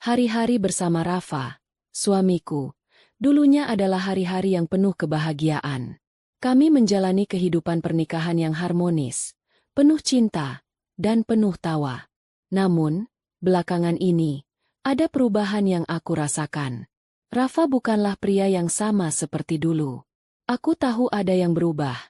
Hari-hari bersama Rafa, suamiku, dulunya adalah hari-hari yang penuh kebahagiaan. Kami menjalani kehidupan pernikahan yang harmonis, penuh cinta, dan penuh tawa. Namun, belakangan ini, ada perubahan yang aku rasakan. Rafa bukanlah pria yang sama seperti dulu. Aku tahu ada yang berubah,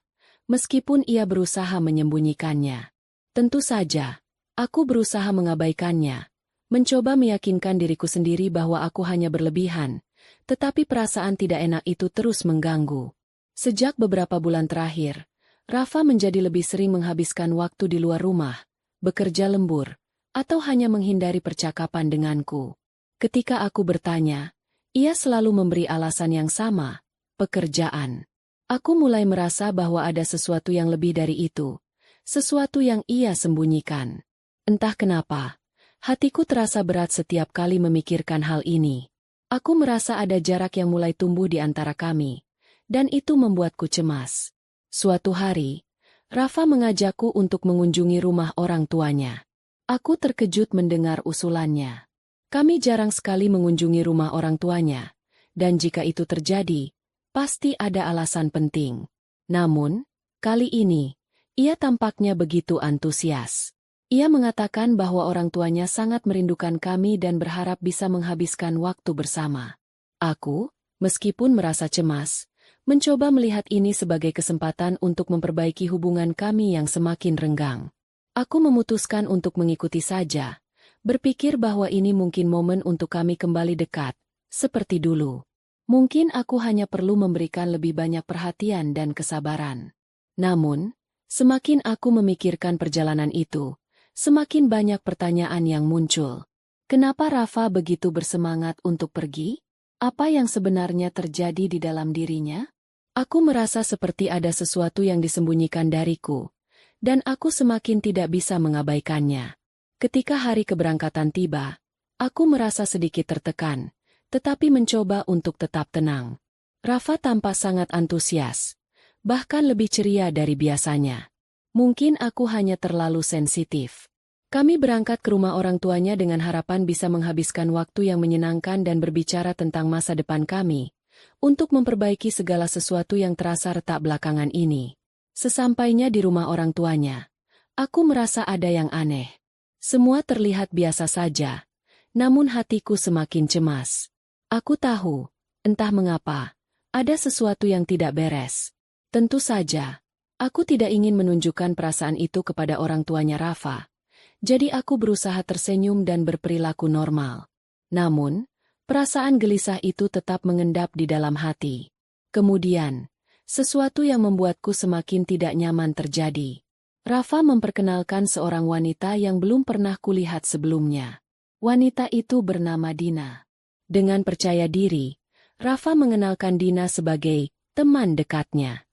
meskipun ia berusaha menyembunyikannya. Tentu saja, aku berusaha mengabaikannya, mencoba meyakinkan diriku sendiri bahwa aku hanya berlebihan, tetapi perasaan tidak enak itu terus mengganggu. Sejak beberapa bulan terakhir, Rafa menjadi lebih sering menghabiskan waktu di luar rumah, bekerja lembur, atau hanya menghindari percakapan denganku. Ketika aku bertanya, ia selalu memberi alasan yang sama, pekerjaan. Aku mulai merasa bahwa ada sesuatu yang lebih dari itu, sesuatu yang ia sembunyikan. Entah kenapa, hatiku terasa berat setiap kali memikirkan hal ini. Aku merasa ada jarak yang mulai tumbuh di antara kami, dan itu membuatku cemas. Suatu hari, Rafa mengajakku untuk mengunjungi rumah orang tuanya. Aku terkejut mendengar usulannya. Kami jarang sekali mengunjungi rumah orang tuanya, dan jika itu terjadi, pasti ada alasan penting. Namun, kali ini, ia tampaknya begitu antusias. Ia mengatakan bahwa orang tuanya sangat merindukan kami dan berharap bisa menghabiskan waktu bersama. Aku, meskipun merasa cemas, mencoba melihat ini sebagai kesempatan untuk memperbaiki hubungan kami yang semakin renggang. Aku memutuskan untuk mengikuti saja, berpikir bahwa ini mungkin momen untuk kami kembali dekat, seperti dulu. Mungkin aku hanya perlu memberikan lebih banyak perhatian dan kesabaran. Namun, semakin aku memikirkan perjalanan itu, semakin banyak pertanyaan yang muncul. Kenapa Rafa begitu bersemangat untuk pergi? Apa yang sebenarnya terjadi di dalam dirinya? Aku merasa seperti ada sesuatu yang disembunyikan dariku, dan aku semakin tidak bisa mengabaikannya. Ketika hari keberangkatan tiba, aku merasa sedikit tertekan, tetapi mencoba untuk tetap tenang. Rafa tampak sangat antusias, bahkan lebih ceria dari biasanya. Mungkin aku hanya terlalu sensitif. Kami berangkat ke rumah orang tuanya dengan harapan bisa menghabiskan waktu yang menyenangkan dan berbicara tentang masa depan kami, untuk memperbaiki segala sesuatu yang terasa retak belakangan ini. Sesampainya di rumah orang tuanya, aku merasa ada yang aneh. Semua terlihat biasa saja, namun hatiku semakin cemas. Aku tahu, entah mengapa, ada sesuatu yang tidak beres. Tentu saja, aku tidak ingin menunjukkan perasaan itu kepada orang tuanya Rafa. Jadi aku berusaha tersenyum dan berperilaku normal. Namun, perasaan gelisah itu tetap mengendap di dalam hati. Kemudian, sesuatu yang membuatku semakin tidak nyaman terjadi. Rafa memperkenalkan seorang wanita yang belum pernah kulihat sebelumnya. Wanita itu bernama Dina. Dengan percaya diri, Rafa mengenalkan Dina sebagai teman dekatnya.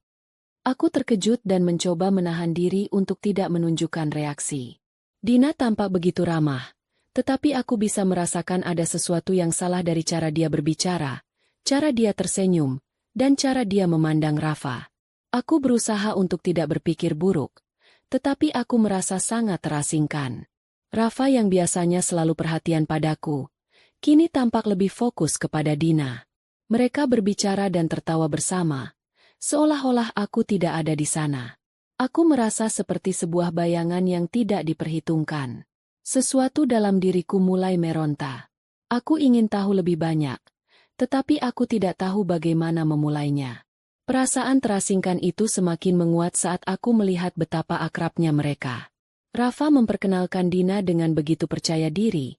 Aku terkejut dan mencoba menahan diri untuk tidak menunjukkan reaksi. Dina tampak begitu ramah, tetapi aku bisa merasakan ada sesuatu yang salah dari cara dia berbicara, cara dia tersenyum, dan cara dia memandang Rafa. Aku berusaha untuk tidak berpikir buruk, tetapi aku merasa sangat terasingkan. Rafa yang biasanya selalu perhatian padaku, kini tampak lebih fokus kepada Dina. Mereka berbicara dan tertawa bersama, seolah-olah aku tidak ada di sana. Aku merasa seperti sebuah bayangan yang tidak diperhitungkan. Sesuatu dalam diriku mulai meronta. Aku ingin tahu lebih banyak, tetapi aku tidak tahu bagaimana memulainya. Perasaan terasingkan itu semakin menguat saat aku melihat betapa akrabnya mereka. Rafa memperkenalkan Dina dengan begitu percaya diri,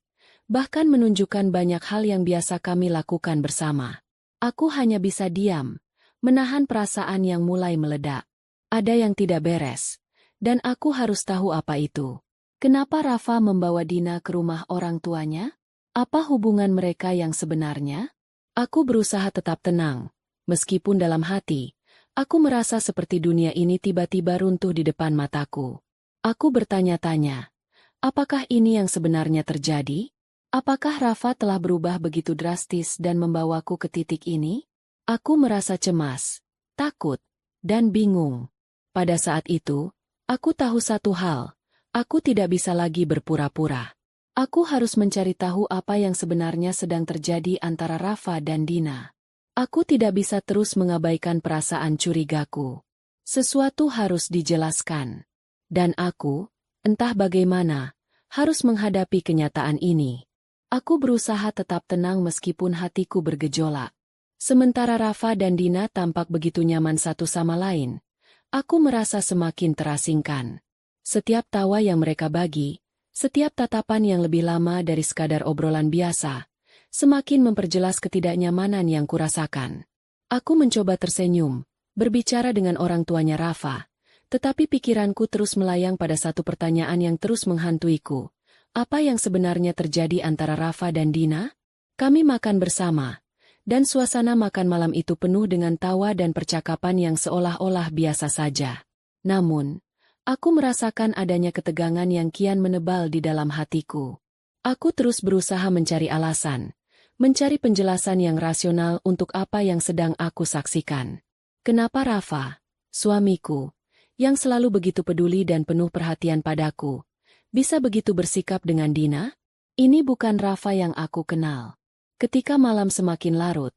bahkan menunjukkan banyak hal yang biasa kami lakukan bersama. Aku hanya bisa diam, menahan perasaan yang mulai meledak. Ada yang tidak beres, dan aku harus tahu apa itu. Kenapa Rafa membawa Dina ke rumah orang tuanya? Apa hubungan mereka yang sebenarnya? Aku berusaha tetap tenang, meskipun dalam hati, aku merasa seperti dunia ini tiba-tiba runtuh di depan mataku. Aku bertanya-tanya, apakah ini yang sebenarnya terjadi? Apakah Rafa telah berubah begitu drastis dan membawaku ke titik ini? Aku merasa cemas, takut, dan bingung. Pada saat itu, aku tahu satu hal, aku tidak bisa lagi berpura-pura. Aku harus mencari tahu apa yang sebenarnya sedang terjadi antara Rafa dan Dina. Aku tidak bisa terus mengabaikan perasaan curigaku. Sesuatu harus dijelaskan. Dan aku, entah bagaimana, harus menghadapi kenyataan ini. Aku berusaha tetap tenang meskipun hatiku bergejolak. Sementara Rafa dan Dina tampak begitu nyaman satu sama lain, aku merasa semakin terasingkan. Setiap tawa yang mereka bagi, setiap tatapan yang lebih lama dari sekadar obrolan biasa, semakin memperjelas ketidaknyamanan yang kurasakan. Aku mencoba tersenyum, berbicara dengan orang tuanya Rafa, tetapi pikiranku terus melayang pada satu pertanyaan yang terus menghantuiku. Apa yang sebenarnya terjadi antara Rafa dan Dina? Kami makan bersama, dan suasana makan malam itu penuh dengan tawa dan percakapan yang seolah-olah biasa saja. Namun, aku merasakan adanya ketegangan yang kian menebal di dalam hatiku. Aku terus berusaha mencari alasan, mencari penjelasan yang rasional untuk apa yang sedang aku saksikan. Kenapa Rafa, suamiku, yang selalu begitu peduli dan penuh perhatian padaku, bisa begitu bersikap dengan Dina? Ini bukan Rafa yang aku kenal. Ketika malam semakin larut,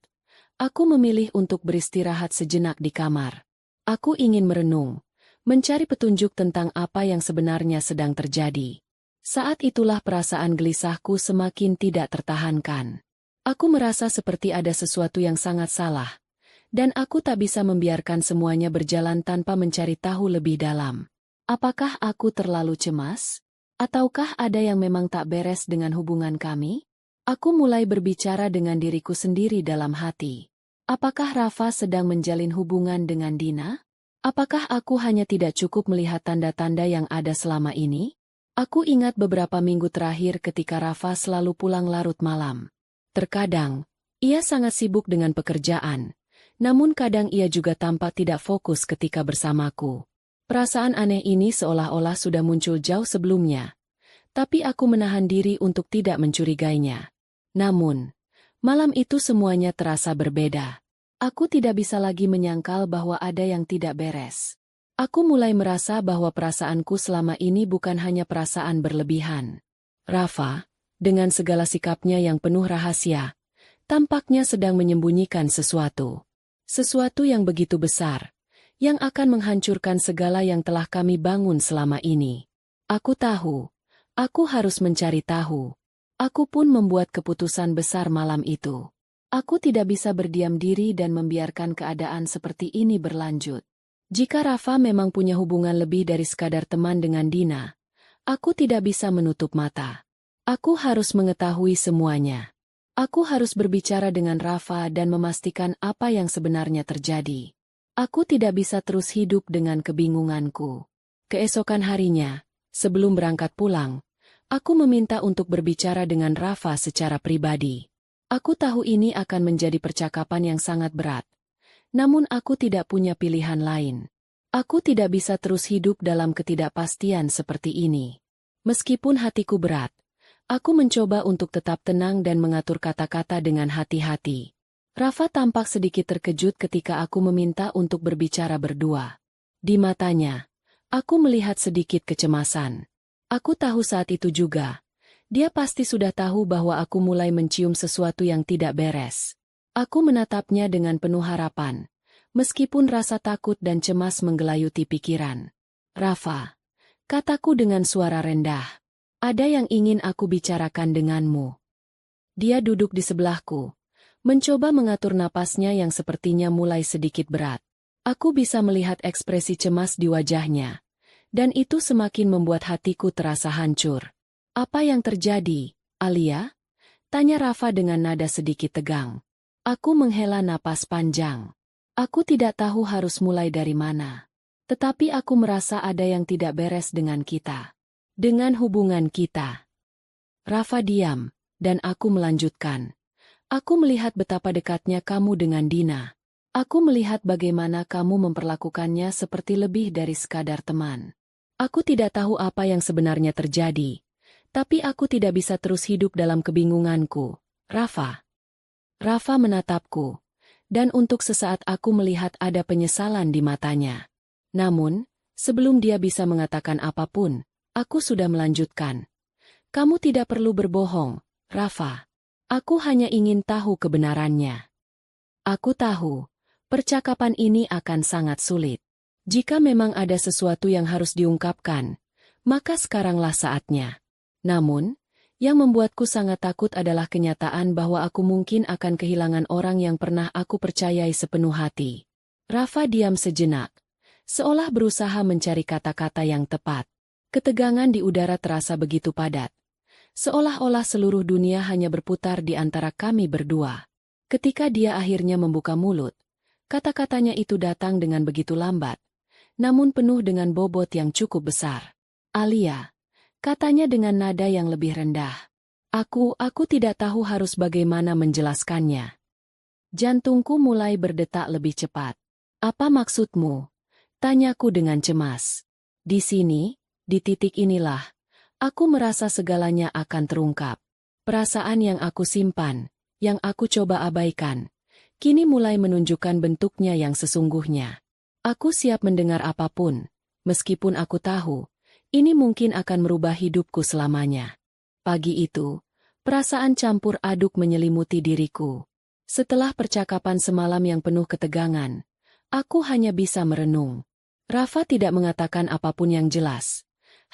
aku memilih untuk beristirahat sejenak di kamar. Aku ingin merenung, mencari petunjuk tentang apa yang sebenarnya sedang terjadi. Saat itulah perasaan gelisahku semakin tidak tertahankan. Aku merasa seperti ada sesuatu yang sangat salah, dan aku tak bisa membiarkan semuanya berjalan tanpa mencari tahu lebih dalam. Apakah aku terlalu cemas? Ataukah ada yang memang tak beres dengan hubungan kami? Aku mulai berbicara dengan diriku sendiri dalam hati. Apakah Rafa sedang menjalin hubungan dengan Dina? Apakah aku hanya tidak cukup melihat tanda-tanda yang ada selama ini? Aku ingat beberapa minggu terakhir ketika Rafa selalu pulang larut malam. Terkadang, ia sangat sibuk dengan pekerjaan, namun kadang ia juga tampak tidak fokus ketika bersamaku. Perasaan aneh ini seolah-olah sudah muncul jauh sebelumnya, tapi aku menahan diri untuk tidak mencurigainya. Namun, malam itu semuanya terasa berbeda. Aku tidak bisa lagi menyangkal bahwa ada yang tidak beres. Aku mulai merasa bahwa perasaanku selama ini bukan hanya perasaan berlebihan. Rafa, dengan segala sikapnya yang penuh rahasia, tampaknya sedang menyembunyikan sesuatu. Sesuatu yang begitu besar, yang akan menghancurkan segala yang telah kami bangun selama ini. Aku tahu, aku harus mencari tahu. Aku pun membuat keputusan besar malam itu. Aku tidak bisa berdiam diri dan membiarkan keadaan seperti ini berlanjut. Jika Rafa memang punya hubungan lebih dari sekadar teman dengan Dina, aku tidak bisa menutup mata. Aku harus mengetahui semuanya. Aku harus berbicara dengan Rafa dan memastikan apa yang sebenarnya terjadi. Aku tidak bisa terus hidup dengan kebingunganku. Keesokan harinya, sebelum berangkat pulang, aku meminta untuk berbicara dengan Rafa secara pribadi. Aku tahu ini akan menjadi percakapan yang sangat berat. Namun aku tidak punya pilihan lain. Aku tidak bisa terus hidup dalam ketidakpastian seperti ini. Meskipun hatiku berat, aku mencoba untuk tetap tenang dan mengatur kata-kata dengan hati-hati. Rafa tampak sedikit terkejut ketika aku meminta untuk berbicara berdua. Di matanya, aku melihat sedikit kecemasan. Aku tahu saat itu juga, dia pasti sudah tahu bahwa aku mulai mencium sesuatu yang tidak beres. Aku menatapnya dengan penuh harapan, meskipun rasa takut dan cemas menggelayuti pikiran. Rafa, kataku dengan suara rendah, ada yang ingin aku bicarakan denganmu. Dia duduk di sebelahku, mencoba mengatur napasnya yang sepertinya mulai sedikit berat. Aku bisa melihat ekspresi cemas di wajahnya, dan itu semakin membuat hatiku terasa hancur. Apa yang terjadi, Alia? Tanya Rafa dengan nada sedikit tegang. Aku menghela napas panjang. Aku tidak tahu harus mulai dari mana. Tetapi aku merasa ada yang tidak beres dengan kita. Dengan hubungan kita. Rafa diam, dan aku melanjutkan. Aku melihat betapa dekatnya kamu dengan Dina. Aku melihat bagaimana kamu memperlakukannya seperti lebih dari sekadar teman. Aku tidak tahu apa yang sebenarnya terjadi. Tapi aku tidak bisa terus hidup dalam kebingunganku, Rafa. Rafa menatapku, dan untuk sesaat aku melihat ada penyesalan di matanya. Namun, sebelum dia bisa mengatakan apapun, aku sudah melanjutkan. Kamu tidak perlu berbohong, Rafa. Aku hanya ingin tahu kebenarannya. Aku tahu, percakapan ini akan sangat sulit. Jika memang ada sesuatu yang harus diungkapkan, maka sekaranglah saatnya. Namun, yang membuatku sangat takut adalah kenyataan bahwa aku mungkin akan kehilangan orang yang pernah aku percayai sepenuh hati. Rafa diam sejenak, seolah berusaha mencari kata-kata yang tepat. Ketegangan di udara terasa begitu padat, seolah-olah seluruh dunia hanya berputar di antara kami berdua. Ketika dia akhirnya membuka mulut, kata-katanya itu datang dengan begitu lambat, namun penuh dengan bobot yang cukup besar. Alia, katanya dengan nada yang lebih rendah. Aku tidak tahu harus bagaimana menjelaskannya. Jantungku mulai berdetak lebih cepat. Apa maksudmu? Tanyaku dengan cemas. Di sini, di titik inilah, aku merasa segalanya akan terungkap. Perasaan yang aku simpan, yang aku coba abaikan, kini mulai menunjukkan bentuknya yang sesungguhnya. Aku siap mendengar apapun, meskipun aku tahu, ini mungkin akan merubah hidupku selamanya. Pagi itu, perasaan campur aduk menyelimuti diriku. Setelah percakapan semalam yang penuh ketegangan, aku hanya bisa merenung. Rafa tidak mengatakan apapun yang jelas,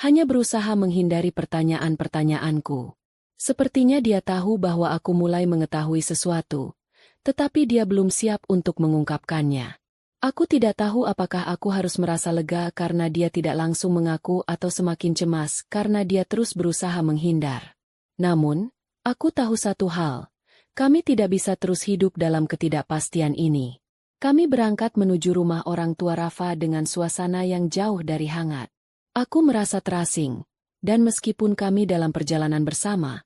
hanya berusaha menghindari pertanyaan-pertanyaanku. Sepertinya dia tahu bahwa aku mulai mengetahui sesuatu, tetapi dia belum siap untuk mengungkapkannya. Aku tidak tahu apakah aku harus merasa lega karena dia tidak langsung mengaku atau semakin cemas karena dia terus berusaha menghindar. Namun, aku tahu satu hal, kami tidak bisa terus hidup dalam ketidakpastian ini. Kami berangkat menuju rumah orang tua Rafa dengan suasana yang jauh dari hangat. Aku merasa terasing, dan meskipun kami dalam perjalanan bersama,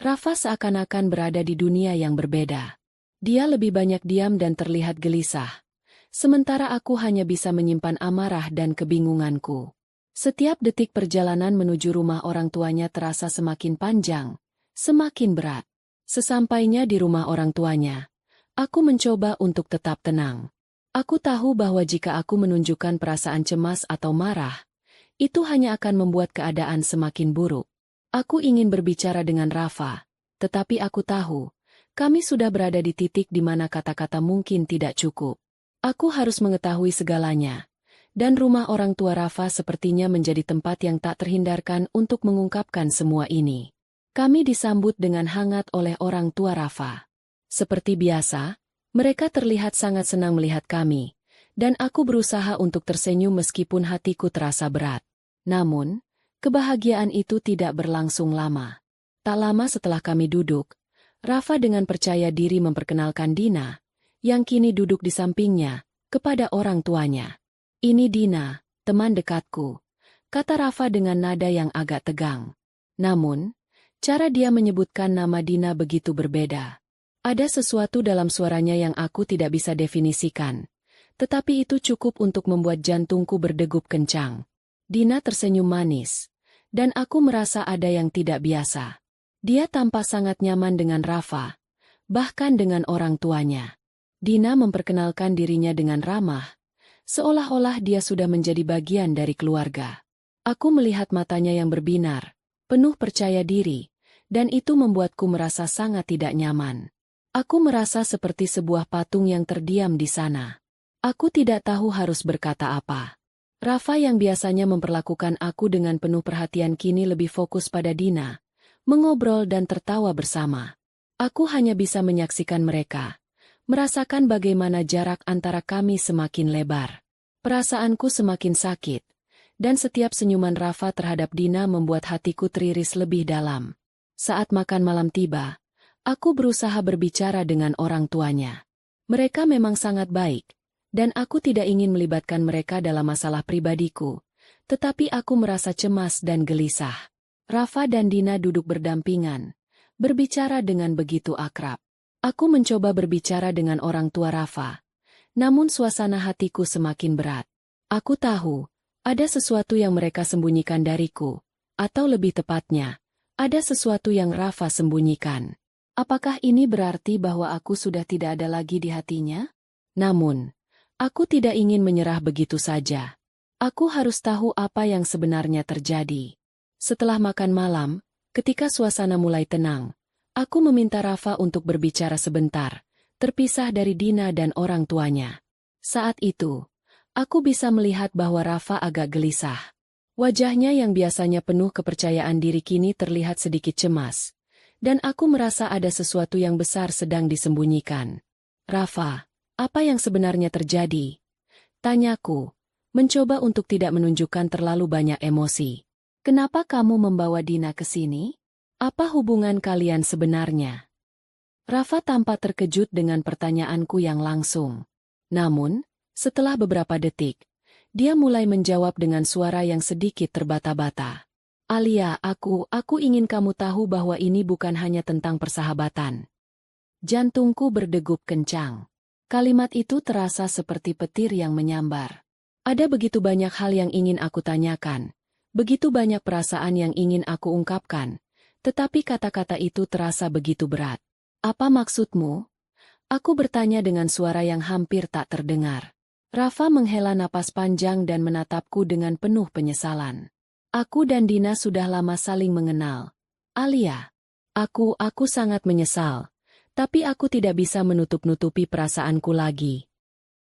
Rafa seakan-akan berada di dunia yang berbeda. Dia lebih banyak diam dan terlihat gelisah, sementara aku hanya bisa menyimpan amarah dan kebingunganku. Setiap detik perjalanan menuju rumah orang tuanya terasa semakin panjang, semakin berat. Sesampainya di rumah orang tuanya, aku mencoba untuk tetap tenang. Aku tahu bahwa jika aku menunjukkan perasaan cemas atau marah, itu hanya akan membuat keadaan semakin buruk. Aku ingin berbicara dengan Rafa, tetapi aku tahu, kami sudah berada di titik di mana kata-kata mungkin tidak cukup. Aku harus mengetahui segalanya, dan rumah orang tua Rafa sepertinya menjadi tempat yang tak terhindarkan untuk mengungkapkan semua ini. Kami disambut dengan hangat oleh orang tua Rafa. Seperti biasa, mereka terlihat sangat senang melihat kami, dan aku berusaha untuk tersenyum meskipun hatiku terasa berat. Namun, kebahagiaan itu tidak berlangsung lama. Tak lama setelah kami duduk, Rafa dengan percaya diri memperkenalkan Dina, yang kini duduk di sampingnya, kepada orang tuanya. Ini Dina, teman dekatku, kata Rafa dengan nada yang agak tegang. Namun, cara dia menyebutkan nama Dina begitu berbeda. Ada sesuatu dalam suaranya yang aku tidak bisa definisikan, tetapi itu cukup untuk membuat jantungku berdegup kencang. Dina tersenyum manis, dan aku merasa ada yang tidak biasa. Dia tampak sangat nyaman dengan Rafa, bahkan dengan orang tuanya. Dina memperkenalkan dirinya dengan ramah, seolah-olah dia sudah menjadi bagian dari keluarga. Aku melihat matanya yang berbinar, penuh percaya diri, dan itu membuatku merasa sangat tidak nyaman. Aku merasa seperti sebuah patung yang terdiam di sana. Aku tidak tahu harus berkata apa. Rafa yang biasanya memperlakukan aku dengan penuh perhatian kini lebih fokus pada Dina, mengobrol dan tertawa bersama. Aku hanya bisa menyaksikan mereka, merasakan bagaimana jarak antara kami semakin lebar. Perasaanku semakin sakit, dan setiap senyuman Rafa terhadap Dina membuat hatiku teriris lebih dalam. Saat makan malam tiba, aku berusaha berbicara dengan orang tuanya. Mereka memang sangat baik, dan aku tidak ingin melibatkan mereka dalam masalah pribadiku, tetapi aku merasa cemas dan gelisah. Rafa dan Dina duduk berdampingan, berbicara dengan begitu akrab. Aku mencoba berbicara dengan orang tua Rafa, namun suasana hatiku semakin berat. Aku tahu, ada sesuatu yang mereka sembunyikan dariku, atau lebih tepatnya, ada sesuatu yang Rafa sembunyikan. Apakah ini berarti bahwa aku sudah tidak ada lagi di hatinya? Namun, aku tidak ingin menyerah begitu saja. Aku harus tahu apa yang sebenarnya terjadi. Setelah makan malam, Ketika suasana mulai tenang, aku meminta Rafa untuk berbicara sebentar, terpisah dari Dina dan orang tuanya. Saat itu, aku bisa melihat bahwa Rafa agak gelisah. Wajahnya yang biasanya penuh kepercayaan diri kini terlihat sedikit cemas. Dan aku merasa ada sesuatu yang besar sedang disembunyikan. Rafa, apa yang sebenarnya terjadi? Tanyaku, mencoba untuk tidak menunjukkan terlalu banyak emosi. Kenapa kamu membawa Dina ke sini? Apa hubungan kalian sebenarnya? Rafa tampak terkejut dengan pertanyaanku yang langsung. Namun, setelah beberapa detik, dia mulai menjawab dengan suara yang sedikit terbata-bata. Alia, aku ingin kamu tahu bahwa ini bukan hanya tentang persahabatan. Jantungku berdegup kencang. Kalimat itu terasa seperti petir yang menyambar. Ada begitu banyak hal yang ingin aku tanyakan. Begitu banyak perasaan yang ingin aku ungkapkan. Tetapi kata-kata itu terasa begitu berat. Apa maksudmu? Aku bertanya dengan suara yang hampir tak terdengar. Rafa menghela napas panjang dan menatapku dengan penuh penyesalan. Aku dan Dina sudah lama saling mengenal. Alia, aku sangat menyesal. Tapi aku tidak bisa menutup-nutupi perasaanku lagi.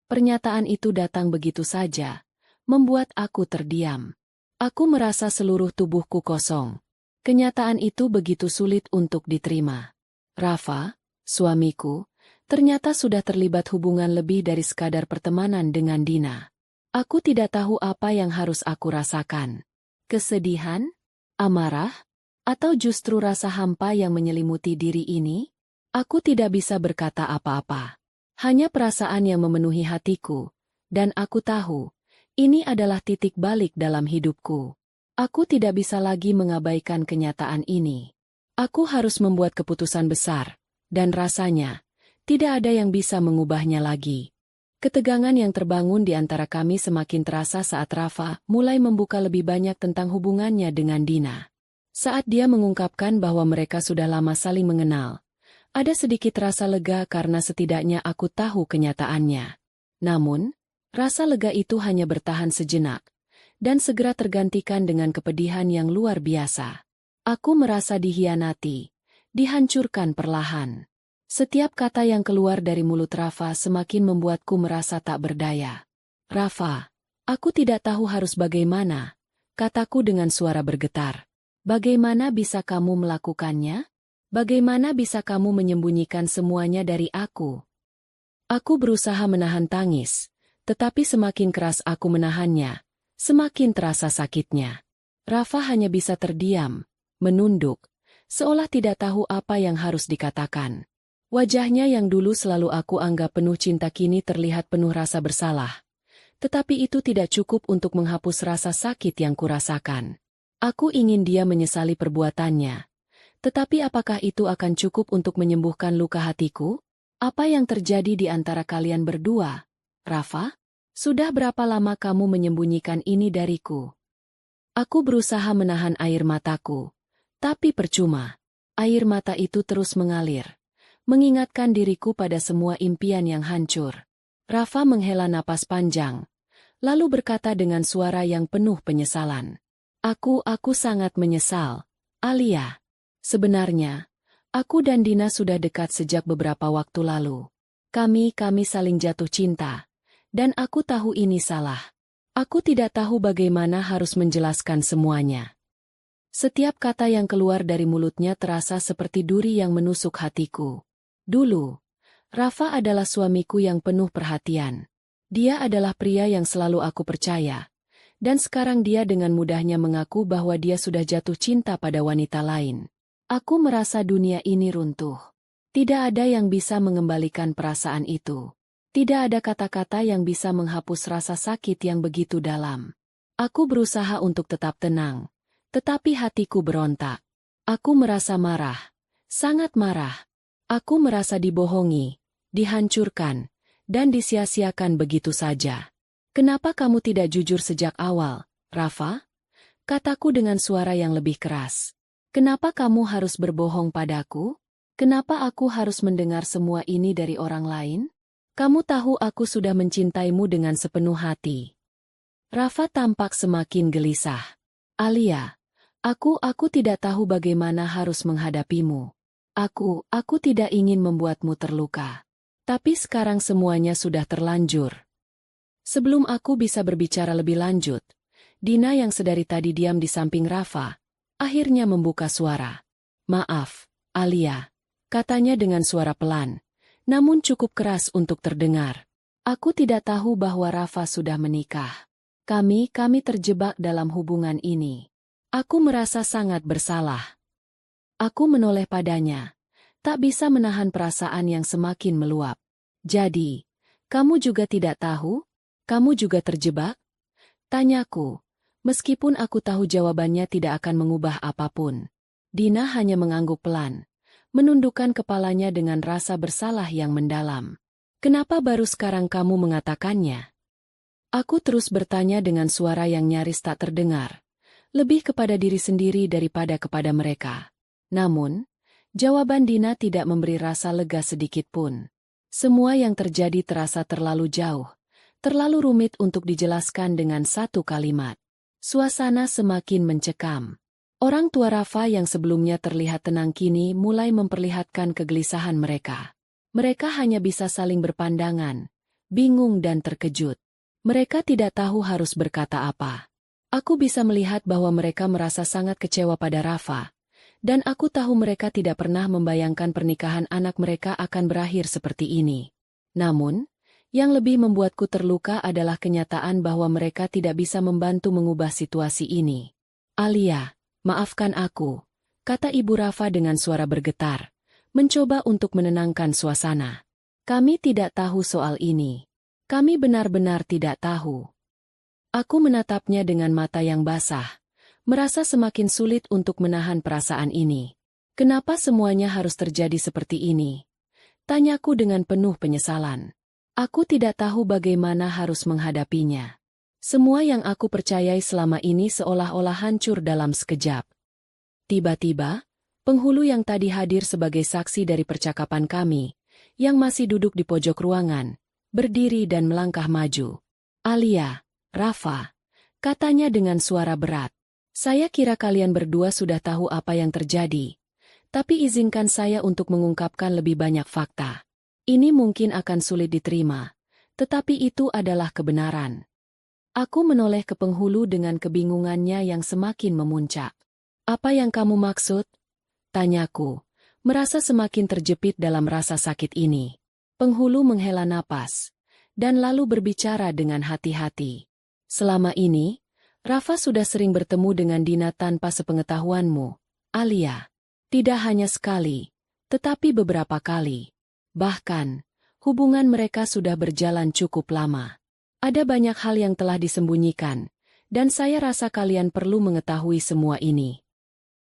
Pernyataan itu datang begitu saja, membuat aku terdiam. Aku merasa seluruh tubuhku kosong. Kenyataan itu begitu sulit untuk diterima. Rafa, suamiku, ternyata sudah terlibat hubungan lebih dari sekadar pertemanan dengan Dina. Aku tidak tahu apa yang harus aku rasakan. Kesedihan? Amarah? Atau justru rasa hampa yang menyelimuti diri ini? Aku tidak bisa berkata apa-apa. Hanya perasaan yang memenuhi hatiku, dan aku tahu, ini adalah titik balik dalam hidupku. Aku tidak bisa lagi mengabaikan kenyataan ini. Aku harus membuat keputusan besar, dan rasanya, tidak ada yang bisa mengubahnya lagi. Ketegangan yang terbangun di antara kami semakin terasa saat Rafa mulai membuka lebih banyak tentang hubungannya dengan Dina. Saat dia mengungkapkan bahwa mereka sudah lama saling mengenal, ada sedikit rasa lega karena setidaknya aku tahu kenyataannya. Namun, rasa lega itu hanya bertahan sejenak, dan segera tergantikan dengan kepedihan yang luar biasa. Aku merasa dihianati, dihancurkan perlahan. Setiap kata yang keluar dari mulut Rafa semakin membuatku merasa tak berdaya. Rafa, aku tidak tahu harus bagaimana, kataku dengan suara bergetar. Bagaimana bisa kamu melakukannya? Bagaimana bisa kamu menyembunyikan semuanya dari aku? Aku berusaha menahan tangis, tetapi semakin keras aku menahannya, semakin terasa sakitnya. Rafa hanya bisa terdiam, menunduk, seolah tidak tahu apa yang harus dikatakan. Wajahnya yang dulu selalu aku anggap penuh cinta kini terlihat penuh rasa bersalah. Tetapi itu tidak cukup untuk menghapus rasa sakit yang kurasakan. Aku ingin dia menyesali perbuatannya. Tetapi apakah itu akan cukup untuk menyembuhkan luka hatiku? Apa yang terjadi di antara kalian berdua? Rafa? Sudah berapa lama kamu menyembunyikan ini dariku? Aku berusaha menahan air mataku. Tapi percuma. Air mata itu terus mengalir. Mengingatkan diriku pada semua impian yang hancur. Rafa menghela napas panjang. Lalu berkata dengan suara yang penuh penyesalan. Aku sangat menyesal. Alia. Sebenarnya, aku dan Dina sudah dekat sejak beberapa waktu lalu. Kami saling jatuh cinta. Dan aku tahu ini salah. Aku tidak tahu bagaimana harus menjelaskan semuanya. Setiap kata yang keluar dari mulutnya terasa seperti duri yang menusuk hatiku. Dulu, Rafa adalah suamiku yang penuh perhatian. Dia adalah pria yang selalu aku percaya. Dan sekarang dia dengan mudahnya mengaku bahwa dia sudah jatuh cinta pada wanita lain. Aku merasa dunia ini runtuh. Tidak ada yang bisa mengembalikan perasaan itu. Tidak ada kata-kata yang bisa menghapus rasa sakit yang begitu dalam. Aku berusaha untuk tetap tenang. Tetapi hatiku berontak. Aku merasa marah. Sangat marah. Aku merasa dibohongi, dihancurkan, dan disia-siakan begitu saja. Kenapa kamu tidak jujur sejak awal, Rafa? Kataku dengan suara yang lebih keras. Kenapa kamu harus berbohong padaku? Kenapa aku harus mendengar semua ini dari orang lain? Kamu tahu aku sudah mencintaimu dengan sepenuh hati. Rafa tampak semakin gelisah. Alia, Aku tidak tahu bagaimana harus menghadapimu. Aku tidak ingin membuatmu terluka. Tapi sekarang semuanya sudah terlanjur. Sebelum aku bisa berbicara lebih lanjut, Dina yang sedari tadi diam di samping Rafa, akhirnya membuka suara. "Maaf, Alia," katanya dengan suara pelan, namun cukup keras untuk terdengar. "Aku tidak tahu bahwa Rafa sudah menikah. Kami terjebak dalam hubungan ini. Aku merasa sangat bersalah." Aku menoleh padanya, tak bisa menahan perasaan yang semakin meluap. "Jadi, kamu juga tidak tahu? Kamu juga terjebak?" Tanyaku, meskipun aku tahu jawabannya tidak akan mengubah apapun. Dina hanya mengangguk pelan, menundukkan kepalanya dengan rasa bersalah yang mendalam. "Kenapa baru sekarang kamu mengatakannya?" Aku terus bertanya dengan suara yang nyaris tak terdengar, lebih kepada diri sendiri daripada kepada mereka. Namun, jawaban Dina tidak memberi rasa lega sedikit pun. Semua yang terjadi terasa terlalu jauh, terlalu rumit untuk dijelaskan dengan satu kalimat. Suasana semakin mencekam. Orang tua Rafa yang sebelumnya terlihat tenang kini mulai memperlihatkan kegelisahan mereka. Mereka hanya bisa saling berpandangan, bingung dan terkejut. Mereka tidak tahu harus berkata apa. Aku bisa melihat bahwa mereka merasa sangat kecewa pada Rafa, dan aku tahu mereka tidak pernah membayangkan pernikahan anak mereka akan berakhir seperti ini. Namun, yang lebih membuatku terluka adalah kenyataan bahwa mereka tidak bisa membantu mengubah situasi ini. "Alia, maafkan aku," kata Ibu Rafa dengan suara bergetar, mencoba untuk menenangkan suasana. "Kami tidak tahu soal ini. Kami benar-benar tidak tahu." Aku menatapnya dengan mata yang basah, merasa semakin sulit untuk menahan perasaan ini. "Kenapa semuanya harus terjadi seperti ini?" tanyaku dengan penuh penyesalan. Aku tidak tahu bagaimana harus menghadapinya. Semua yang aku percayai selama ini seolah-olah hancur dalam sekejap. Tiba-tiba, penghulu yang tadi hadir sebagai saksi dari percakapan kami, yang masih duduk di pojok ruangan, berdiri dan melangkah maju. "Alia, Rafa," katanya dengan suara berat. "Saya kira kalian berdua sudah tahu apa yang terjadi. Tapi izinkan saya untuk mengungkapkan lebih banyak fakta. Ini mungkin akan sulit diterima, tetapi itu adalah kebenaran." Aku menoleh ke penghulu dengan kebingungannya yang semakin memuncak. "Apa yang kamu maksud?" tanyaku, merasa semakin terjepit dalam rasa sakit ini. Penghulu menghela napas, dan lalu berbicara dengan hati-hati. "Selama ini, Rafa sudah sering bertemu dengan Dina tanpa sepengetahuanmu, Alia. Tidak hanya sekali, tetapi beberapa kali. Bahkan, hubungan mereka sudah berjalan cukup lama. Ada banyak hal yang telah disembunyikan, dan saya rasa kalian perlu mengetahui semua ini."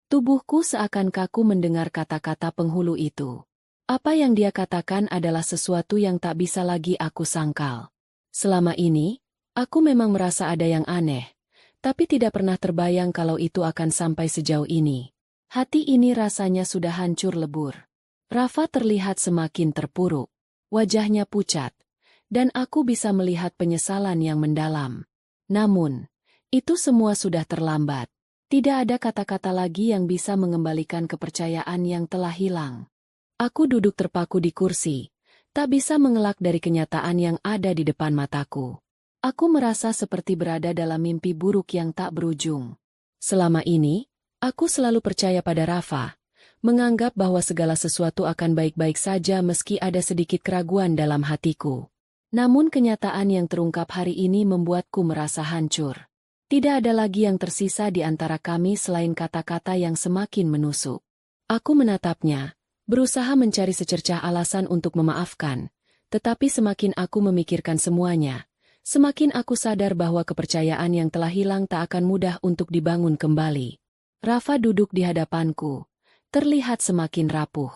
Tubuhku seakan kaku mendengar kata-kata penghulu itu. Apa yang dia katakan adalah sesuatu yang tak bisa lagi aku sangkal. Selama ini, aku memang merasa ada yang aneh, tapi tidak pernah terbayang kalau itu akan sampai sejauh ini. Hati ini rasanya sudah hancur lebur. Rafa terlihat semakin terpuruk. Wajahnya pucat, dan aku bisa melihat penyesalan yang mendalam. Namun, itu semua sudah terlambat. Tidak ada kata-kata lagi yang bisa mengembalikan kepercayaan yang telah hilang. Aku duduk terpaku di kursi, tak bisa mengelak dari kenyataan yang ada di depan mataku. Aku merasa seperti berada dalam mimpi buruk yang tak berujung. Selama ini, aku selalu percaya pada Rafa, menganggap bahwa segala sesuatu akan baik-baik saja meski ada sedikit keraguan dalam hatiku. Namun kenyataan yang terungkap hari ini membuatku merasa hancur. Tidak ada lagi yang tersisa di antara kami selain kata-kata yang semakin menusuk. Aku menatapnya, berusaha mencari secercah alasan untuk memaafkan, tetapi semakin aku memikirkan semuanya, semakin aku sadar bahwa kepercayaan yang telah hilang tak akan mudah untuk dibangun kembali. Rafa duduk di hadapanku, terlihat semakin rapuh.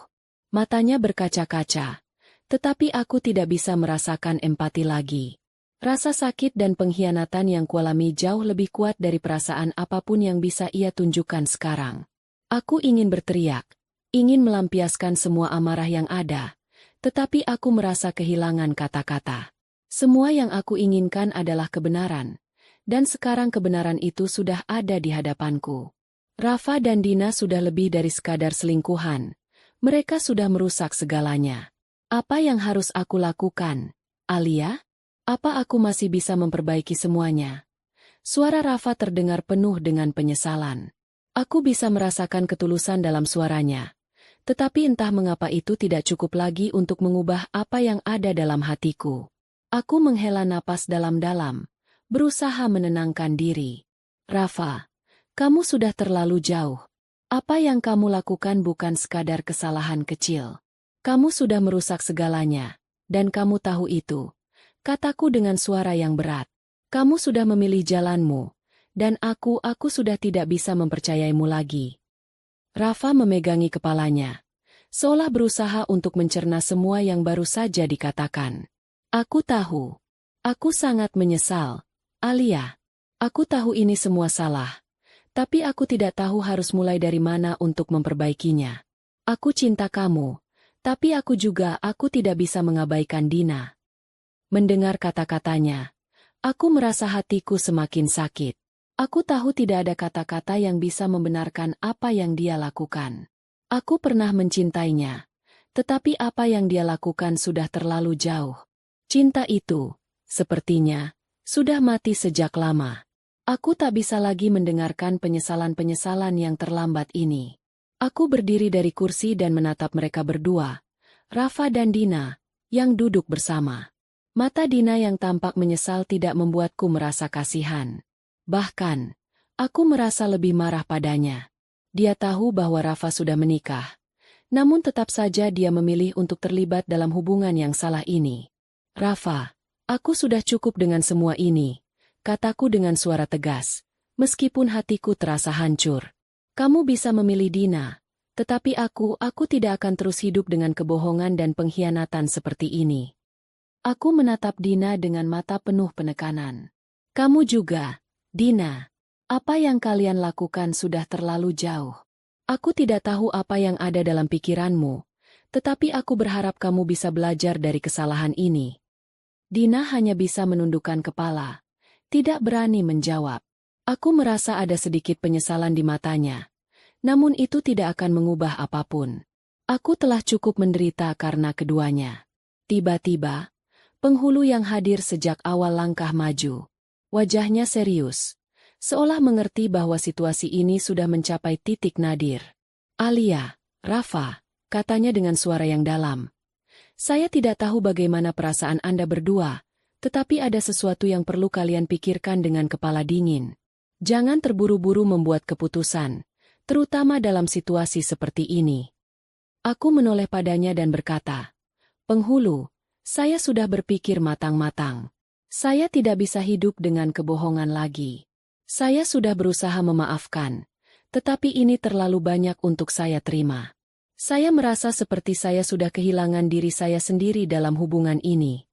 Matanya berkaca-kaca, tetapi aku tidak bisa merasakan empati lagi. Rasa sakit dan pengkhianatan yang kualami jauh lebih kuat dari perasaan apapun yang bisa ia tunjukkan sekarang. Aku ingin berteriak, ingin melampiaskan semua amarah yang ada, tetapi aku merasa kehilangan kata-kata. Semua yang aku inginkan adalah kebenaran, dan sekarang kebenaran itu sudah ada di hadapanku. Rafa dan Dina sudah lebih dari sekadar selingkuhan. Mereka sudah merusak segalanya. Apa yang harus aku lakukan, Alia? Apa aku masih bisa memperbaiki semuanya? Suara Rafa terdengar penuh dengan penyesalan. Aku bisa merasakan ketulusan dalam suaranya. Tetapi entah mengapa itu tidak cukup lagi untuk mengubah apa yang ada dalam hatiku. Aku menghela napas dalam-dalam, berusaha menenangkan diri. Rafa, kamu sudah terlalu jauh. Apa yang kamu lakukan bukan sekadar kesalahan kecil. Kamu sudah merusak segalanya, dan kamu tahu itu. Kataku dengan suara yang berat. Kamu sudah memilih jalanmu, dan aku sudah tidak bisa mempercayaimu lagi. Rafa memegangi kepalanya, seolah berusaha untuk mencerna semua yang baru saja dikatakan. Aku tahu. Aku sangat menyesal, Alia. Aku tahu ini semua salah. Tapi aku tidak tahu harus mulai dari mana untuk memperbaikinya. Aku cinta kamu, tapi aku tidak bisa mengabaikan Dina. Mendengar kata-katanya, aku merasa hatiku semakin sakit. Aku tahu tidak ada kata-kata yang bisa membenarkan apa yang dia lakukan. Aku pernah mencintainya, tetapi apa yang dia lakukan sudah terlalu jauh. Cinta itu, sepertinya, sudah mati sejak lama. Aku tak bisa lagi mendengarkan penyesalan-penyesalan yang terlambat ini. Aku berdiri dari kursi dan menatap mereka berdua, Rafa dan Dina, yang duduk bersama. Mata Dina yang tampak menyesal tidak membuatku merasa kasihan. Bahkan, aku merasa lebih marah padanya. Dia tahu bahwa Rafa sudah menikah. Namun tetap saja dia memilih untuk terlibat dalam hubungan yang salah ini. Rafa, aku sudah cukup dengan semua ini. Kataku dengan suara tegas, meskipun hatiku terasa hancur. Kamu bisa memilih Dina, tetapi aku tidak akan terus hidup dengan kebohongan dan pengkhianatan seperti ini. Aku menatap Dina dengan mata penuh penekanan. Kamu juga, Dina. Apa yang kalian lakukan sudah terlalu jauh. Aku tidak tahu apa yang ada dalam pikiranmu, tetapi aku berharap kamu bisa belajar dari kesalahan ini. Dina hanya bisa menundukkan kepala. Tidak berani menjawab. Aku merasa ada sedikit penyesalan di matanya. Namun itu tidak akan mengubah apapun. Aku telah cukup menderita karena keduanya. Tiba-tiba, penghulu yang hadir sejak awal langkah maju. Wajahnya serius, seolah mengerti bahwa situasi ini sudah mencapai titik nadir. Alia, Rafa, katanya dengan suara yang dalam. Saya tidak tahu bagaimana perasaan Anda berdua, tetapi ada sesuatu yang perlu kalian pikirkan dengan kepala dingin. Jangan terburu-buru membuat keputusan, terutama dalam situasi seperti ini. Aku menoleh padanya dan berkata, Penghulu, saya sudah berpikir matang-matang. Saya tidak bisa hidup dengan kebohongan lagi. Saya sudah berusaha memaafkan, tetapi ini terlalu banyak untuk saya terima. Saya merasa seperti saya sudah kehilangan diri saya sendiri dalam hubungan ini.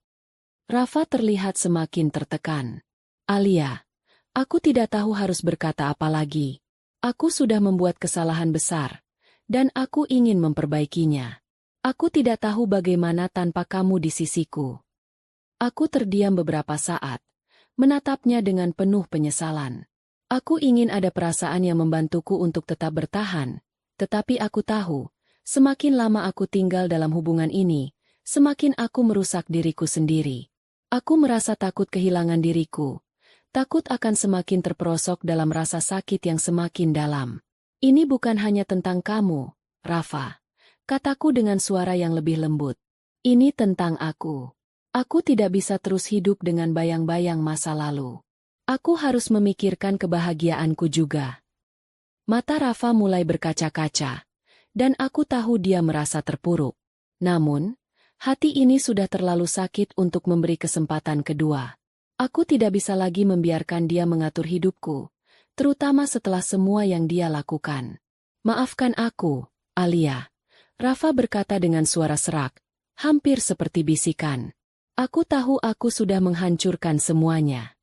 Rafa terlihat semakin tertekan. Alia, aku tidak tahu harus berkata apa lagi. Aku sudah membuat kesalahan besar, dan aku ingin memperbaikinya. Aku tidak tahu bagaimana tanpa kamu di sisiku. Aku terdiam beberapa saat, menatapnya dengan penuh penyesalan. Aku ingin ada perasaan yang membantuku untuk tetap bertahan, tetapi aku tahu, semakin lama aku tinggal dalam hubungan ini, semakin aku merusak diriku sendiri. Aku merasa takut kehilangan diriku, takut akan semakin terperosok dalam rasa sakit yang semakin dalam. Ini bukan hanya tentang kamu, Rafa. Kataku dengan suara yang lebih lembut. Ini tentang aku. Aku tidak bisa terus hidup dengan bayang-bayang masa lalu. Aku harus memikirkan kebahagiaanku juga. Mata Rafa mulai berkaca-kaca, dan aku tahu dia merasa terpuruk. Namun, hati ini sudah terlalu sakit untuk memberi kesempatan kedua. Aku tidak bisa lagi membiarkan dia mengatur hidupku, terutama setelah semua yang dia lakukan. Maafkan aku, Alia. Rafa berkata dengan suara serak, hampir seperti bisikan. Aku tahu aku sudah menghancurkan semuanya.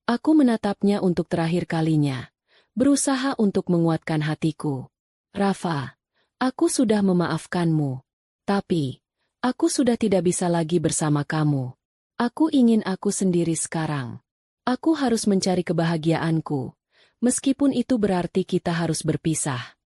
Aku menatapnya untuk terakhir kalinya, berusaha untuk menguatkan hatiku. Rafa, aku sudah memaafkanmu. Tapi, aku sudah tidak bisa lagi bersama kamu. Aku ingin aku sendiri sekarang. Aku harus mencari kebahagiaanku, Meskipun itu berarti kita harus berpisah.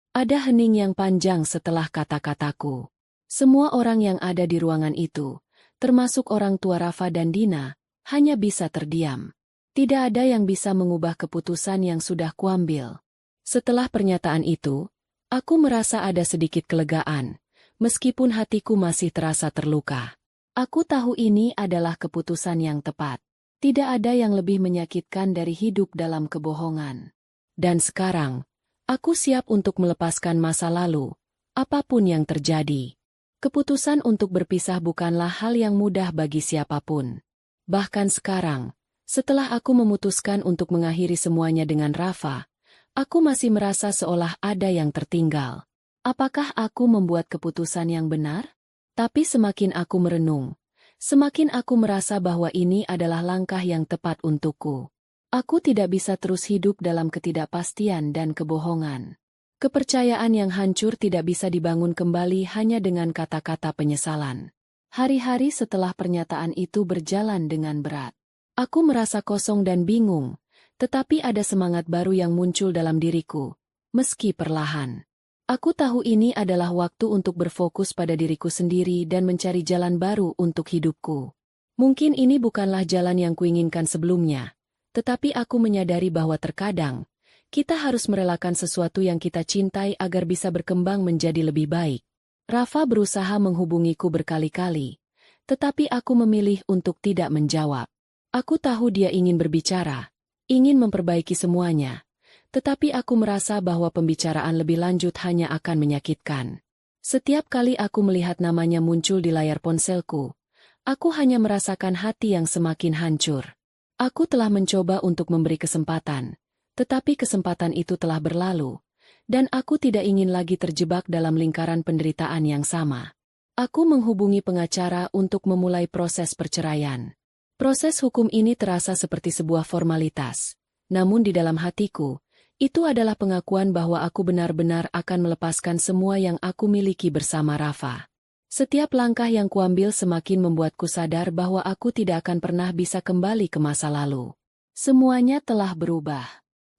Ada hening yang panjang setelah kata-kataku. Semua orang yang ada di ruangan itu, termasuk orang tua Rafa dan Dina, hanya bisa terdiam. Tidak ada yang bisa mengubah keputusan yang sudah kuambil. Setelah pernyataan itu, aku merasa ada sedikit kelegaan, meskipun hatiku masih terasa terluka. Aku tahu ini adalah keputusan yang tepat. Tidak ada yang lebih menyakitkan dari hidup dalam kebohongan. Dan sekarang, aku siap untuk melepaskan masa lalu, apapun yang terjadi. Keputusan untuk berpisah bukanlah hal yang mudah bagi siapapun. Bahkan sekarang, setelah aku memutuskan untuk mengakhiri semuanya dengan Rafa, aku masih merasa seolah ada yang tertinggal. Apakah aku membuat keputusan yang benar? Tapi semakin aku merenung, semakin aku merasa bahwa ini adalah langkah yang tepat untukku. Aku tidak bisa terus hidup dalam ketidakpastian dan kebohongan. Kepercayaan yang hancur tidak bisa dibangun kembali hanya dengan kata-kata penyesalan. Hari-hari setelah pernyataan itu berjalan dengan berat. Aku merasa kosong dan bingung, tetapi ada semangat baru yang muncul dalam diriku, meski perlahan. Aku tahu ini adalah waktu untuk berfokus pada diriku sendiri dan mencari jalan baru untuk hidupku. Mungkin ini bukanlah jalan yang kuinginkan sebelumnya, tetapi aku menyadari bahwa terkadang, kita harus merelakan sesuatu yang kita cintai agar bisa berkembang menjadi lebih baik. Rafa berusaha menghubungiku berkali-kali, tetapi aku memilih untuk tidak menjawab. Aku tahu dia ingin berbicara, ingin memperbaiki semuanya, tetapi aku merasa bahwa pembicaraan lebih lanjut hanya akan menyakitkan. Setiap kali aku melihat namanya muncul di layar ponselku, aku hanya merasakan hati yang semakin hancur. Aku telah mencoba untuk memberi kesempatan, tetapi kesempatan itu telah berlalu, dan aku tidak ingin lagi terjebak dalam lingkaran penderitaan yang sama. Aku menghubungi pengacara untuk memulai proses perceraian. Proses hukum ini terasa seperti sebuah formalitas, namun di dalam hatiku, itu adalah pengakuan bahwa aku benar-benar akan melepaskan semua yang aku miliki bersama Rafa. Setiap langkah yang kuambil semakin membuatku sadar bahwa aku tidak akan pernah bisa kembali ke masa lalu. Semuanya telah berubah.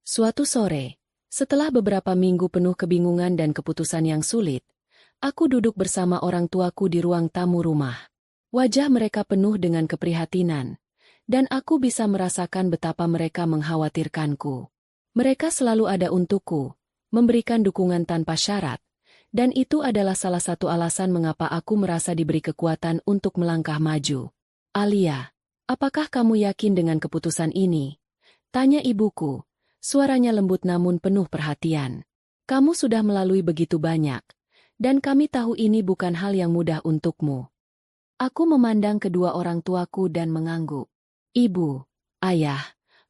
Suatu sore, setelah beberapa minggu penuh kebingungan dan keputusan yang sulit, aku duduk bersama orang tuaku di ruang tamu rumah. Wajah mereka penuh dengan keprihatinan, dan aku bisa merasakan betapa mereka mengkhawatirkanku. Mereka selalu ada untukku, memberikan dukungan tanpa syarat, dan itu adalah salah satu alasan mengapa aku merasa diberi kekuatan untuk melangkah maju. "Alia, apakah kamu yakin dengan keputusan ini?" tanya ibuku. Suaranya lembut namun penuh perhatian. "Kamu sudah melalui begitu banyak, dan kami tahu ini bukan hal yang mudah untukmu." Aku memandang kedua orang tuaku dan mengangguk. "Ibu, ayah,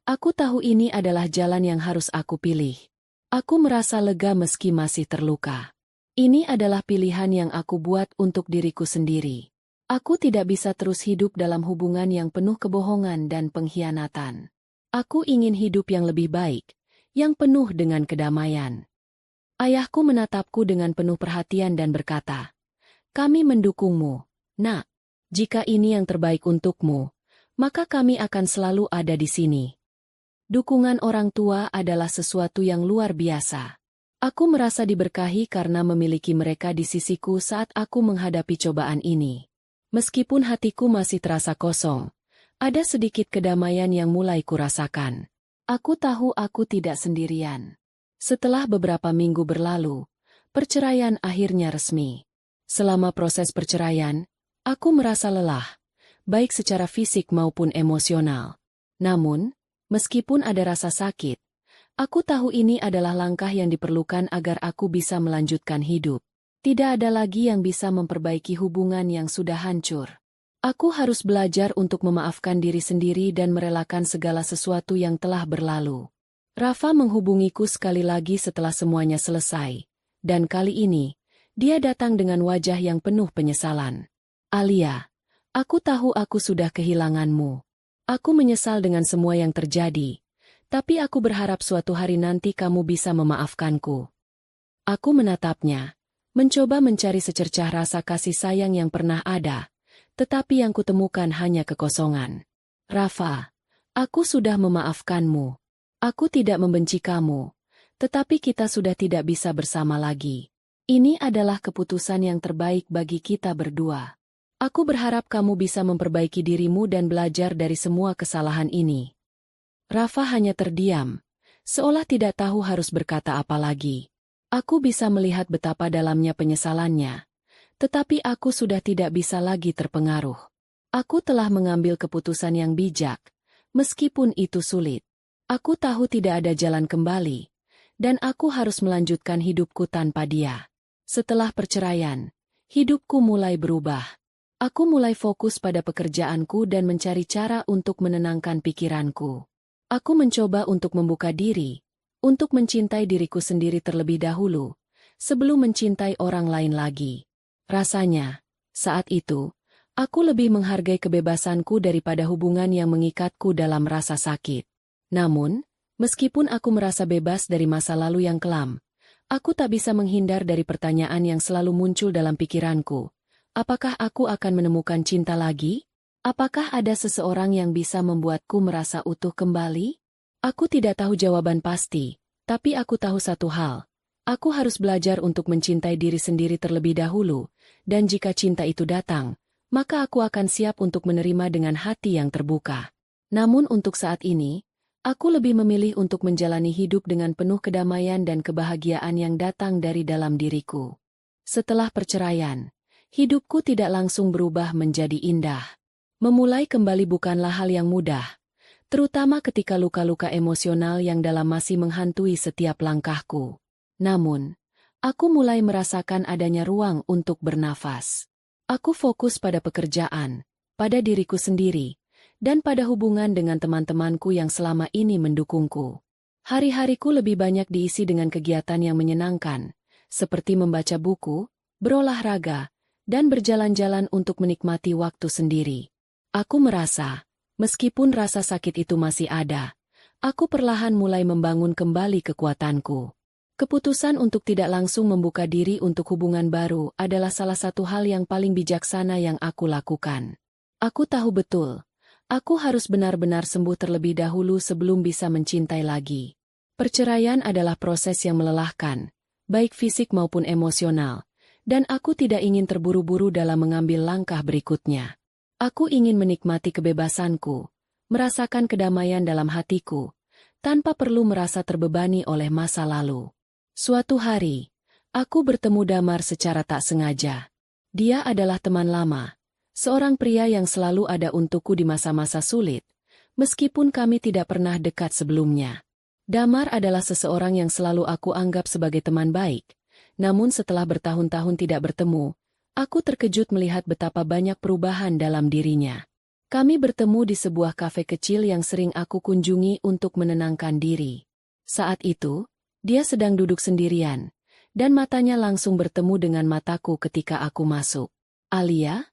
aku tahu ini adalah jalan yang harus aku pilih." Aku merasa lega meski masih terluka. Ini adalah pilihan yang aku buat untuk diriku sendiri. Aku tidak bisa terus hidup dalam hubungan yang penuh kebohongan dan pengkhianatan. Aku ingin hidup yang lebih baik, yang penuh dengan kedamaian. Ayahku menatapku dengan penuh perhatian dan berkata, "Kami mendukungmu, Nak. Jika ini yang terbaik untukmu, maka kami akan selalu ada di sini." Dukungan orang tua adalah sesuatu yang luar biasa. Aku merasa diberkahi karena memiliki mereka di sisiku saat aku menghadapi cobaan ini. Meskipun hatiku masih terasa kosong, ada sedikit kedamaian yang mulai kurasakan. Aku tahu aku tidak sendirian. Setelah beberapa minggu berlalu, perceraian akhirnya resmi. Selama proses perceraian, aku merasa lelah, baik secara fisik maupun emosional. Namun, meskipun ada rasa sakit, aku tahu ini adalah langkah yang diperlukan agar aku bisa melanjutkan hidup. Tidak ada lagi yang bisa memperbaiki hubungan yang sudah hancur. Aku harus belajar untuk memaafkan diri sendiri dan merelakan segala sesuatu yang telah berlalu. Rafa menghubungiku sekali lagi setelah semuanya selesai, dan kali ini, dia datang dengan wajah yang penuh penyesalan. "Alia, aku tahu aku sudah kehilanganmu. Aku menyesal dengan semua yang terjadi, tapi aku berharap suatu hari nanti kamu bisa memaafkanku." Aku menatapnya, mencoba mencari secercah rasa kasih sayang yang pernah ada, tetapi yang kutemukan hanya kekosongan. "Rafa, aku sudah memaafkanmu. Aku tidak membenci kamu, tetapi kita sudah tidak bisa bersama lagi. Ini adalah keputusan yang terbaik bagi kita berdua. Aku berharap kamu bisa memperbaiki dirimu dan belajar dari semua kesalahan ini. Rafa hanya terdiam, seolah tidak tahu harus berkata apa lagi. Aku bisa melihat betapa dalamnya penyesalannya, tetapi aku sudah tidak bisa lagi terpengaruh. Aku telah mengambil keputusan yang bijak, meskipun itu sulit. Aku tahu tidak ada jalan kembali, dan aku harus melanjutkan hidupku tanpa dia. Setelah perceraian, hidupku mulai berubah. Aku mulai fokus pada pekerjaanku dan mencari cara untuk menenangkan pikiranku. Aku mencoba untuk membuka diri, untuk mencintai diriku sendiri terlebih dahulu, sebelum mencintai orang lain lagi. Rasanya, saat itu, aku lebih menghargai kebebasanku daripada hubungan yang mengikatku dalam rasa sakit. Namun, meskipun aku merasa bebas dari masa lalu yang kelam, aku tak bisa menghindar dari pertanyaan yang selalu muncul dalam pikiranku. Apakah aku akan menemukan cinta lagi? Apakah ada seseorang yang bisa membuatku merasa utuh kembali? Aku tidak tahu jawaban pasti, tapi aku tahu satu hal. Aku harus belajar untuk mencintai diri sendiri terlebih dahulu, dan jika cinta itu datang, maka aku akan siap untuk menerima dengan hati yang terbuka. Namun untuk saat ini, aku lebih memilih untuk menjalani hidup dengan penuh kedamaian dan kebahagiaan yang datang dari dalam diriku. Setelah perceraian, hidupku tidak langsung berubah menjadi indah. Memulai kembali bukanlah hal yang mudah, terutama ketika luka-luka emosional yang dalam masih menghantui setiap langkahku. Namun, aku mulai merasakan adanya ruang untuk bernafas. Aku fokus pada pekerjaan, pada diriku sendiri, dan pada hubungan dengan teman-temanku yang selama ini mendukungku. Hari-hariku lebih banyak diisi dengan kegiatan yang menyenangkan, seperti membaca buku, berolahraga, dan berjalan-jalan untuk menikmati waktu sendiri. Aku merasa, meskipun rasa sakit itu masih ada, aku perlahan mulai membangun kembali kekuatanku. Keputusan untuk tidak langsung membuka diri untuk hubungan baru adalah salah satu hal yang paling bijaksana yang aku lakukan. Aku tahu betul, aku harus benar-benar sembuh terlebih dahulu sebelum bisa mencintai lagi. Perceraian adalah proses yang melelahkan, baik fisik maupun emosional. Dan aku tidak ingin terburu-buru dalam mengambil langkah berikutnya. Aku ingin menikmati kebebasanku, merasakan kedamaian dalam hatiku, tanpa perlu merasa terbebani oleh masa lalu. Suatu hari, aku bertemu Damar secara tak sengaja. Dia adalah teman lama, seorang pria yang selalu ada untukku di masa-masa sulit, meskipun kami tidak pernah dekat sebelumnya. Damar adalah seseorang yang selalu aku anggap sebagai teman baik. Namun setelah bertahun-tahun tidak bertemu, aku terkejut melihat betapa banyak perubahan dalam dirinya. Kami bertemu di sebuah kafe kecil yang sering aku kunjungi untuk menenangkan diri. Saat itu, dia sedang duduk sendirian, dan matanya langsung bertemu dengan mataku ketika aku masuk. "Alia?"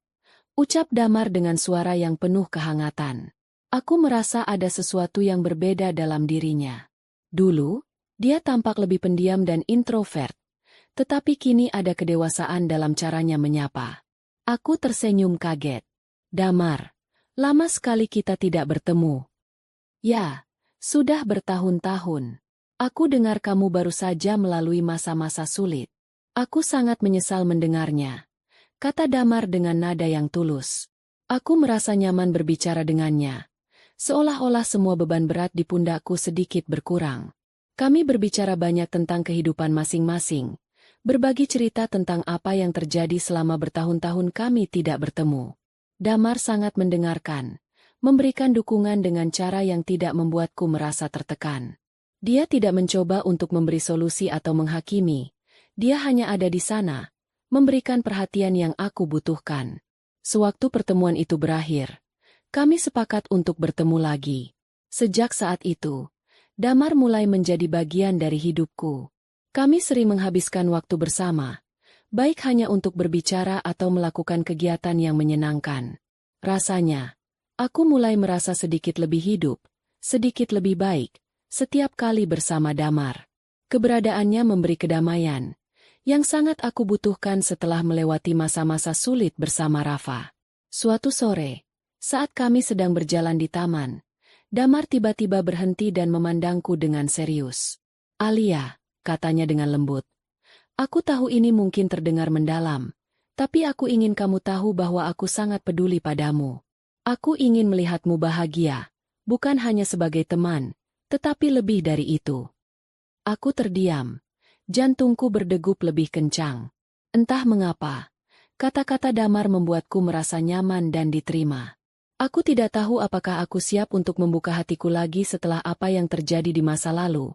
ucap Damar dengan suara yang penuh kehangatan. Aku merasa ada sesuatu yang berbeda dalam dirinya. Dulu, dia tampak lebih pendiam dan introvert. Tetapi kini ada kedewasaan dalam caranya menyapa. Aku tersenyum kaget. "Damar, lama sekali kita tidak bertemu." "Ya, sudah bertahun-tahun. Aku dengar kamu baru saja melalui masa-masa sulit." "Aku sangat menyesal mendengarnya," kata Damar dengan nada yang tulus. Aku merasa nyaman berbicara dengannya. Seolah-olah semua beban berat di pundakku sedikit berkurang. Kami berbicara banyak tentang kehidupan masing-masing. Berbagi cerita tentang apa yang terjadi selama bertahun-tahun kami tidak bertemu. Damar sangat mendengarkan, memberikan dukungan dengan cara yang tidak membuatku merasa tertekan. Dia tidak mencoba untuk memberi solusi atau menghakimi. Dia hanya ada di sana, memberikan perhatian yang aku butuhkan. Sewaktu pertemuan itu berakhir, kami sepakat untuk bertemu lagi. Sejak saat itu, Damar mulai menjadi bagian dari hidupku. Kami sering menghabiskan waktu bersama, baik hanya untuk berbicara atau melakukan kegiatan yang menyenangkan. Rasanya, aku mulai merasa sedikit lebih hidup, sedikit lebih baik, setiap kali bersama Damar. Keberadaannya memberi kedamaian, yang sangat aku butuhkan setelah melewati masa-masa sulit bersama Rafa. Suatu sore, saat kami sedang berjalan di taman, Damar tiba-tiba berhenti dan memandangku dengan serius. "Alia," katanya dengan lembut. "Aku tahu ini mungkin terdengar mendalam, tapi aku ingin kamu tahu bahwa aku sangat peduli padamu. Aku ingin melihatmu bahagia, bukan hanya sebagai teman, tetapi lebih dari itu." Aku terdiam. Jantungku berdegup lebih kencang. Entah mengapa, kata-kata Damar membuatku merasa nyaman dan diterima. Aku tidak tahu apakah aku siap untuk membuka hatiku lagi setelah apa yang terjadi di masa lalu.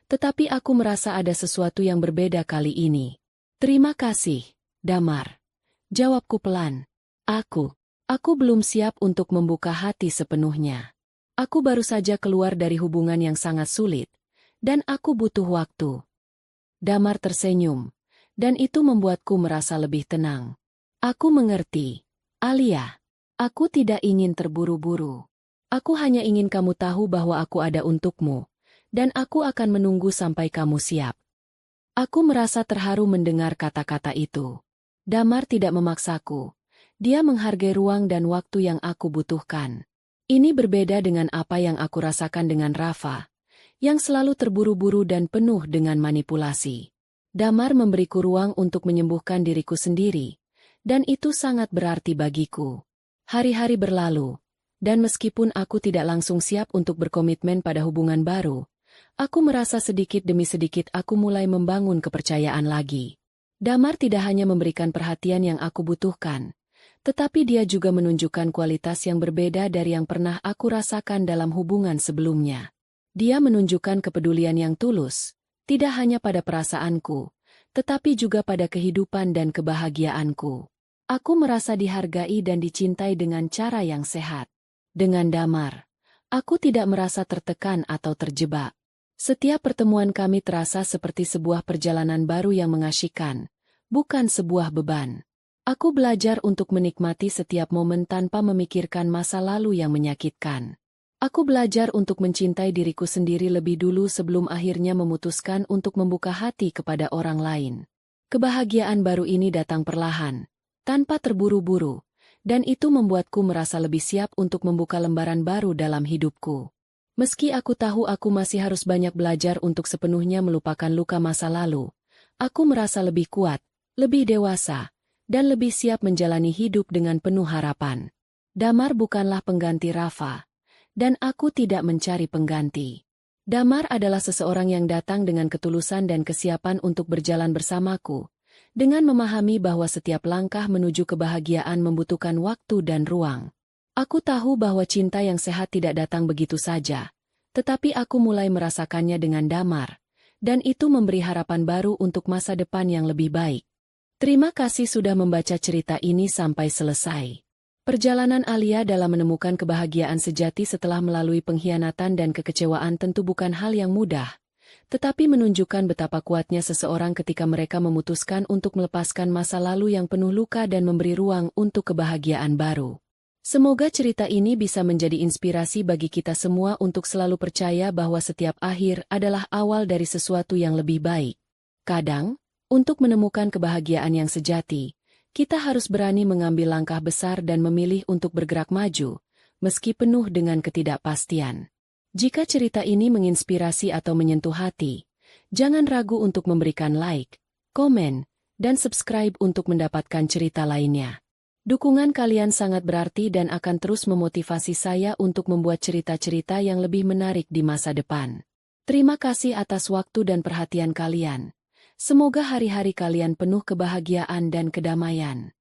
Tetapi aku merasa ada sesuatu yang berbeda kali ini. "Terima kasih, Damar," jawabku pelan. Aku belum siap untuk membuka hati sepenuhnya. Aku baru saja keluar dari hubungan yang sangat sulit, dan aku butuh waktu. Damar tersenyum, dan itu membuatku merasa lebih tenang. "Aku mengerti, Alia. Aku tidak ingin terburu-buru. Aku hanya ingin kamu tahu bahwa aku ada untukmu, dan aku akan menunggu sampai kamu siap." Aku merasa terharu mendengar kata-kata itu. Damar tidak memaksaku. Dia menghargai ruang dan waktu yang aku butuhkan. Ini berbeda dengan apa yang aku rasakan dengan Rafa, yang selalu terburu-buru dan penuh dengan manipulasi. Damar memberiku ruang untuk menyembuhkan diriku sendiri, dan itu sangat berarti bagiku. Hari-hari berlalu, dan meskipun aku tidak langsung siap untuk berkomitmen pada hubungan baru, aku merasa sedikit demi sedikit aku mulai membangun kepercayaan lagi. Damar tidak hanya memberikan perhatian yang aku butuhkan, tetapi dia juga menunjukkan kualitas yang berbeda dari yang pernah aku rasakan dalam hubungan sebelumnya. Dia menunjukkan kepedulian yang tulus, tidak hanya pada perasaanku, tetapi juga pada kehidupan dan kebahagiaanku. Aku merasa dihargai dan dicintai dengan cara yang sehat. Dengan Damar, aku tidak merasa tertekan atau terjebak. Setiap pertemuan kami terasa seperti sebuah perjalanan baru yang mengasyikkan, bukan sebuah beban. Aku belajar untuk menikmati setiap momen tanpa memikirkan masa lalu yang menyakitkan. Aku belajar untuk mencintai diriku sendiri lebih dulu sebelum akhirnya memutuskan untuk membuka hati kepada orang lain. Kebahagiaan baru ini datang perlahan, tanpa terburu-buru, dan itu membuatku merasa lebih siap untuk membuka lembaran baru dalam hidupku. Meski aku tahu aku masih harus banyak belajar untuk sepenuhnya melupakan luka masa lalu, aku merasa lebih kuat, lebih dewasa, dan lebih siap menjalani hidup dengan penuh harapan. Damar bukanlah pengganti Rafa, dan aku tidak mencari pengganti. Damar adalah seseorang yang datang dengan ketulusan dan kesiapan untuk berjalan bersamaku, dengan memahami bahwa setiap langkah menuju kebahagiaan membutuhkan waktu dan ruang. Aku tahu bahwa cinta yang sehat tidak datang begitu saja, tetapi aku mulai merasakannya dengan Damar, dan itu memberi harapan baru untuk masa depan yang lebih baik. Terima kasih sudah membaca cerita ini sampai selesai. Perjalanan Alia dalam menemukan kebahagiaan sejati setelah melalui pengkhianatan dan kekecewaan tentu bukan hal yang mudah, tetapi menunjukkan betapa kuatnya seseorang ketika mereka memutuskan untuk melepaskan masa lalu yang penuh luka dan memberi ruang untuk kebahagiaan baru. Semoga cerita ini bisa menjadi inspirasi bagi kita semua untuk selalu percaya bahwa setiap akhir adalah awal dari sesuatu yang lebih baik. Kadang, untuk menemukan kebahagiaan yang sejati, kita harus berani mengambil langkah besar dan memilih untuk bergerak maju, meski penuh dengan ketidakpastian. Jika cerita ini menginspirasi atau menyentuh hati, jangan ragu untuk memberikan like, komen, dan subscribe untuk mendapatkan cerita lainnya. Dukungan kalian sangat berarti dan akan terus memotivasi saya untuk membuat cerita-cerita yang lebih menarik di masa depan. Terima kasih atas waktu dan perhatian kalian. Semoga hari-hari kalian penuh kebahagiaan dan kedamaian.